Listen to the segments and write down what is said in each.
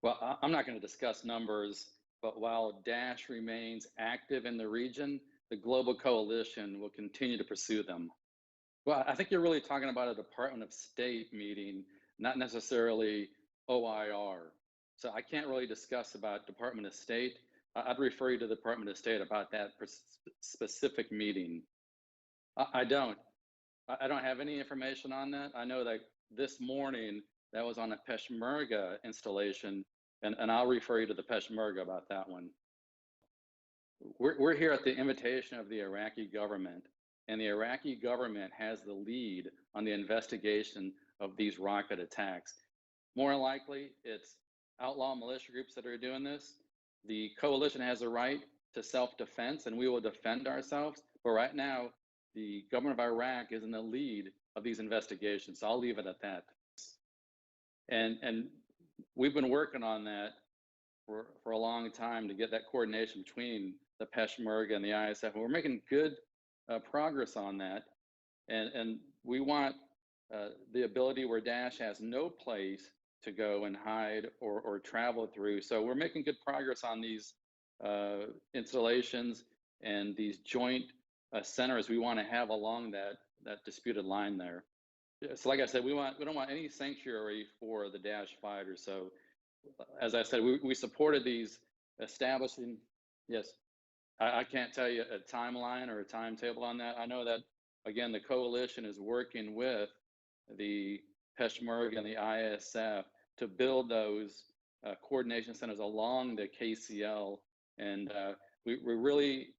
Well, I'm not going to discuss numbers, but while Daesh remains active in the region, the global coalition will continue to pursue them. Well, I think you're really talking about a Department of State meeting, not necessarily OIR. So I can't really discuss about Department of State. I'd refer you to the Department of State about that specific meeting. I don't. I don't have any information on that. I know that this morning that was on a Peshmerga installation, and I'll refer you to the Peshmerga about that one. We're here at the invitation of the Iraqi government, and the Iraqi government has the lead on the investigation of these rocket attacks. More likely, it's outlaw militia groups that are doing this. The coalition has a right to self-defense, and we will defend ourselves. But right now, the government of Iraq is in the lead of these investigations. So I'll leave it at that. And we've been working on that for a long time to get that coordination between the Peshmerga and the ISF. And we're making good progress on that. And we want the ability where Daesh has no place to go and hide or travel through. So we're making good progress on these installations and these joint centers we want to have along that disputed line there. So like I said, we don't want any sanctuary for the Daesh fighters. So as I said, we supported these establishing, yes, I can't tell you a timeline or a timetable on that. I know that, again, the coalition is working with the Peshmerga and the ISF to build those coordination centers along the KCL. And we really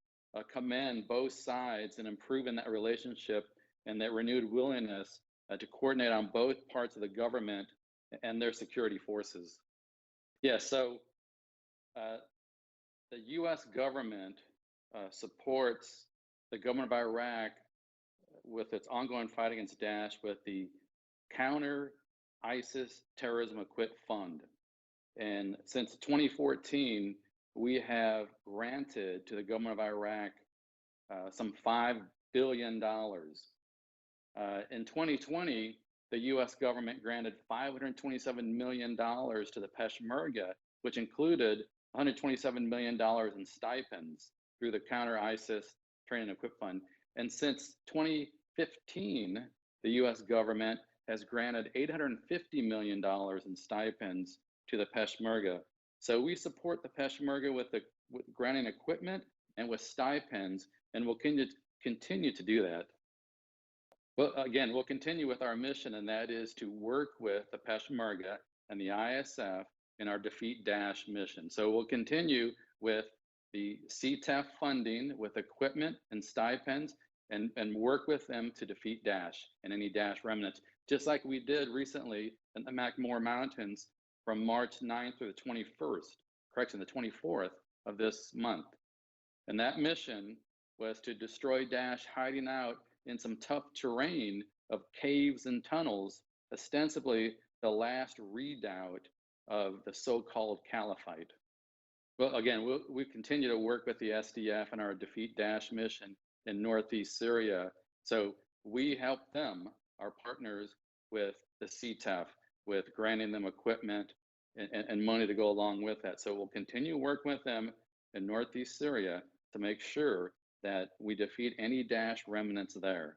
commend both sides in improving that relationship and that renewed willingness to coordinate on both parts of the government and their security forces. Yeah, so the US government supports the government of Iraq with its ongoing fight against Daesh with the Counter ISIS Terrorism Equip Fund. And since 2014, we have granted to the government of Iraq some $5 billion. In 2020, the US government granted $527 million to the Peshmerga, which included $127 million in stipends through the Counter ISIS Training and Equip Fund. And since 2015, the US government has granted $850 million in stipends to the Peshmerga. So we support the Peshmerga with granting equipment and with stipends, and we'll continue to do that. Well, again, we'll continue with our mission, and that is to work with the Peshmerga and the ISF in our Defeat Daesh mission. So we'll continue with the CTEF funding with equipment and stipends and work with them to defeat Daesh and any Daesh remnants, just like we did recently in the McMoore Mountains from March 9th through the 21st, correction, the 24th of this month. And that mission was to destroy Daesh hiding out in some tough terrain of caves and tunnels, ostensibly the last redoubt of the so-called caliphate. Well, again, we continue to work with the SDF and our Defeat Daesh mission in Northeast Syria. So we help them, our partners, with the CTEF, with granting them equipment and money to go along with that. So we'll continue work with them in Northeast Syria to make sure that we defeat any Daesh remnants there.